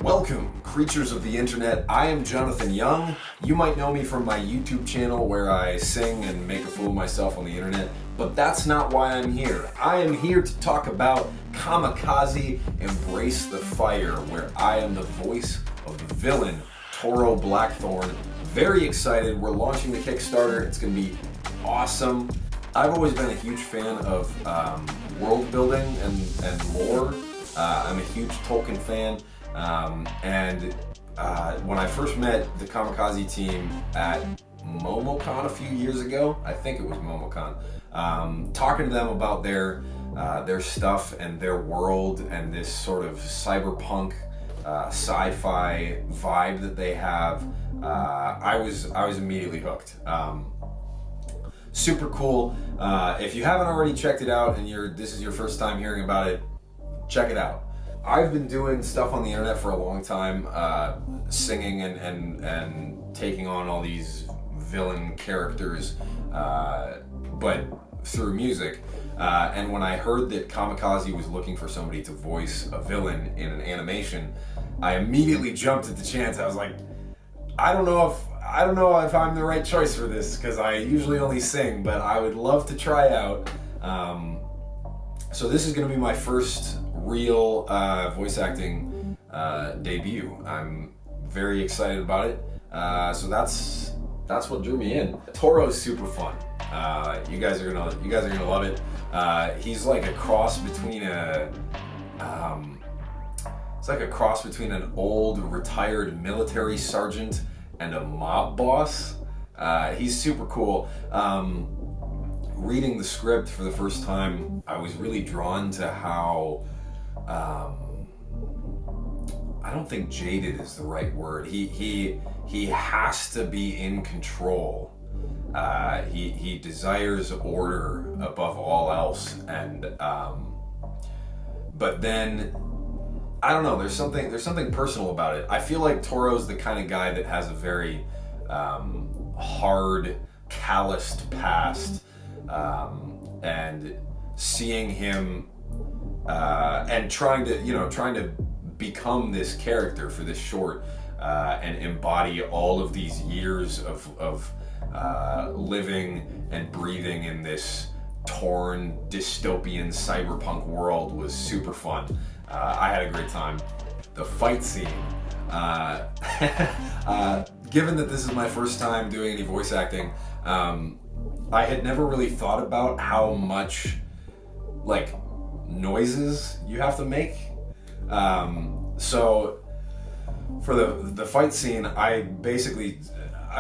Welcome, creatures of the internet. I am Jonathan Young. You might know me from my YouTube channel where I sing and make a fool of myself on the internet, but that's not why I'm here. I am here to talk about Kamikaze Embrace the Fire, where I am the voice of the villain, Toro Blackthorne. Very excited. We're launching the Kickstarter. It's going to be awesome. I've always been a huge fan of world building and lore. I'm a huge Tolkien fan. When I first met the Kamikaze Team at MomoCon a few years ago, I think it was MomoCon, talking to them about their stuff and their world and this sort of cyberpunk sci-fi vibe that they have, I was immediately hooked. Super cool. If you haven't already checked it out and this is your first time hearing about it, check it out. I've been doing stuff on the internet for a long time, singing and taking on all these villain characters, but through music. And when I heard that Kamikaze was looking for somebody to voice a villain in an animation, I immediately jumped at the chance. I was like, I don't know if I'm the right choice for this, because I usually only sing, but I would love to try out. So this is going to be my first real voice acting debut. I'm very excited about it. So that's what drew me in. Toro's super fun. You guys are gonna love it. He's like a cross between it's like a cross between an old retired military sergeant and a mob boss. He's super cool. Reading the script for the first time, I was really drawn to how I don't think jaded is the right word. He has to be in control. He desires order above all else, and but then I don't know. There's something personal about it. I feel like Toro's the kind of guy that has a very hard, calloused past. And seeing him and trying to become this character for this short and embody all of these years of living and breathing in this torn dystopian cyberpunk world was super fun. I had a great time. The fight scene, given that this is my first time doing any voice acting, I had never really thought about how much like noises you have to make. So for the fight scene, I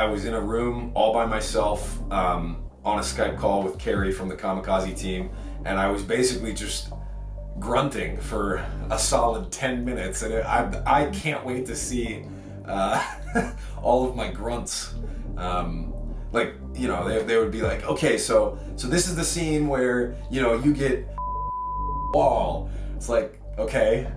was in a room all by myself on a Skype call with Carrie from the Kamikaze Team, and I was basically just grunting for a solid 10 minutes, and I can't wait to see all of my grunts. Like, they would be like, okay, so this is the scene where, you get wall. It's like, okay.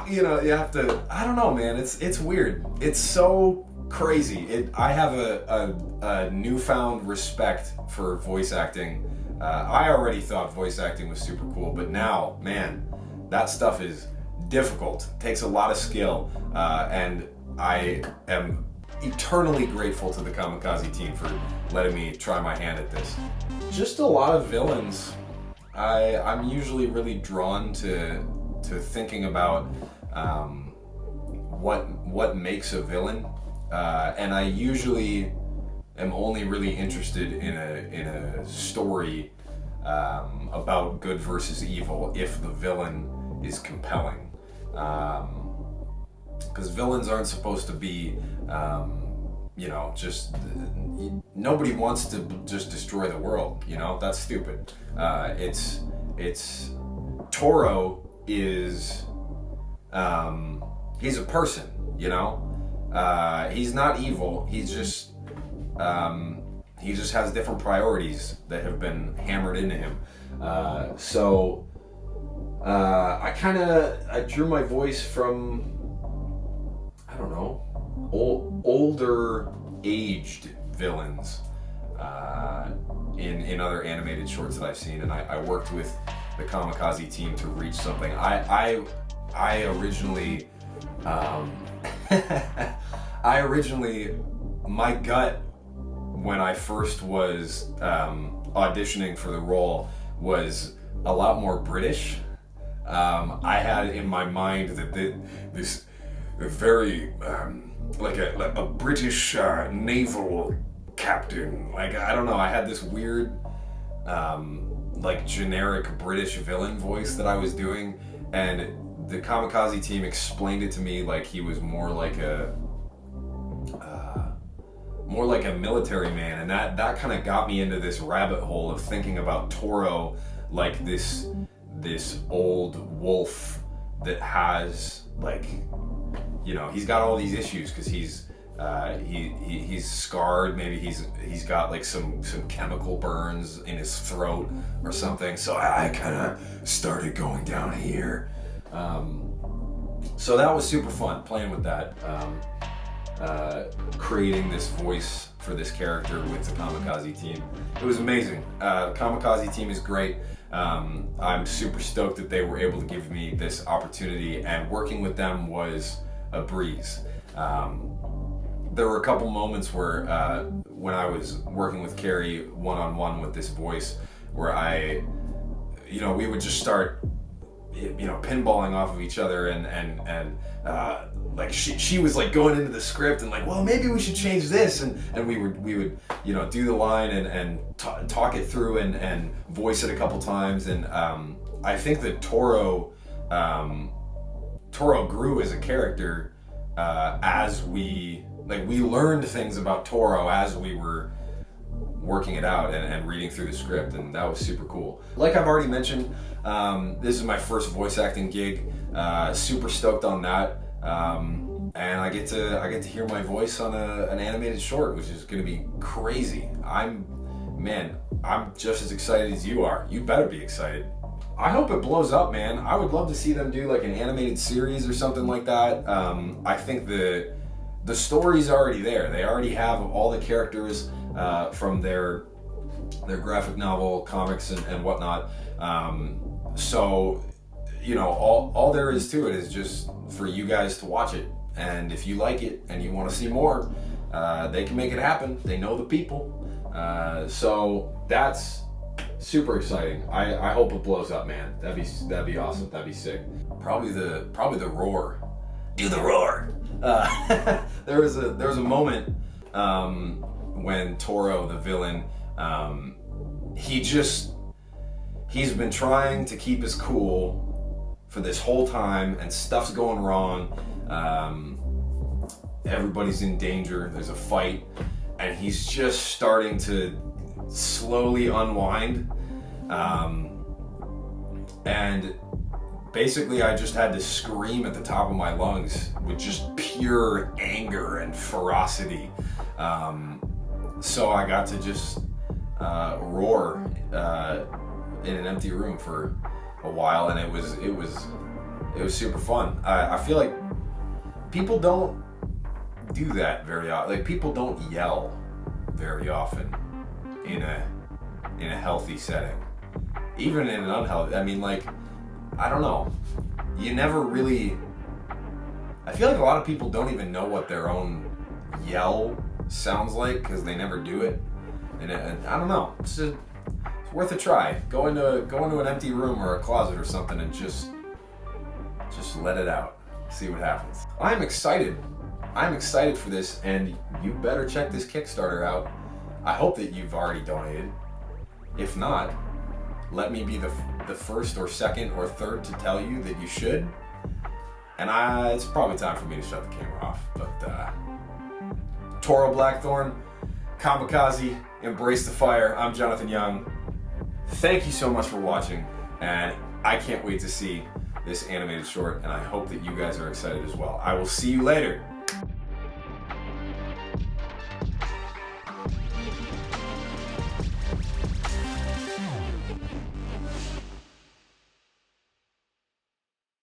You have to, I don't know, man. It's weird. It's so crazy. I have a newfound respect for voice acting. I already thought voice acting was super cool, but now, man, that stuff is difficult. It takes a lot of skill, and I am eternally grateful to the Kamikaze Team for letting me try my hand at this. Just a lot of villains. I'm usually really drawn to thinking about what makes a villain, and I usually am only really interested in a story about good versus evil if the villain is compelling. Because villains aren't supposed to be, just nobody wants to just destroy the world. That's stupid. It's Toro is he's a person. He's not evil. He's just he just has different priorities that have been hammered into him. So I drew my voice from, I don't know, older aged villains in other animated shorts that I've seen, and I worked with the Kamikaze Team to reach something. I I originally, I originally, my gut when I first was auditioning for the role was a lot more British. I had in my mind that this very like a British naval captain. Like, I don't know, I had this weird like generic British villain voice that I was doing, and the Kamikaze Team explained it to me like he was more like a military man, and that kind of got me into this rabbit hole of thinking about Toro like this old wolf that has, like, you know, he's got all these issues because he's scarred. Maybe he's got like some chemical burns in his throat or something. So I kind of started going down here. So that was super fun playing with that. Creating this voice for this character with the Kamikaze Team. It was amazing. Kamikaze Team is great. I'm super stoked that they were able to give me this opportunity, and working with them was a breeze. There were a couple moments where when I was working with Carrie one-on-one with this voice, where we would just start, pinballing off of each other, and like she was like going into the script and like, well, maybe we should change this, and we would do the line and talk it through and voice it a couple times, and I think that Toro grew as a character as we learned things about Toro as we were working it out and reading through the script, and that was super cool. Like I've already mentioned, this is my first voice acting gig. Super stoked on that, and I get to hear my voice on an animated short, which is going to be crazy. I'm just as excited as you are. You better be excited. I hope it blows up, man. I would love to see them do like an animated series or something like that. I think the story's already there. They already have all the characters from their graphic novel, comics, and whatnot. So, all there is to it is just for you guys to watch it. And if you like it and you want to see more, they can make it happen. They know the people. So that's super exciting. I hope it blows up, man. That'd be awesome. That'd be sick. Probably the roar. Do the roar. There was a moment when Toro, the villain, he's been trying to keep his cool for this whole time, and stuff's going wrong. Everybody's in danger. There's a fight, and he's just starting to slowly unwind. And basically I just had to scream at the top of my lungs with just pure anger and ferocity. So I got to just roar in an empty room for a while, and it was super fun. I feel like people don't do that very often. Like, people don't yell very often in a healthy setting, even in an unhealthy. I mean, like, I don't know. You never really. I feel like a lot of people don't even know what their own yell sounds like because they never do it, and I don't know. It's worth a try. Go into an empty room or a closet or something and just let it out. See what happens. I'm excited. I'm excited for this, and you better check this Kickstarter out. I hope that you've already donated. If not, let me be the first or second or third to tell you that you should. And it's probably time for me to shut the camera off. But Toro Blackthorne, Kamikaze, embrace the fire. I'm Jonathan Young. Thank you so much for watching, and I can't wait to see this animated short, and I hope that you guys are excited as well. I will see you later.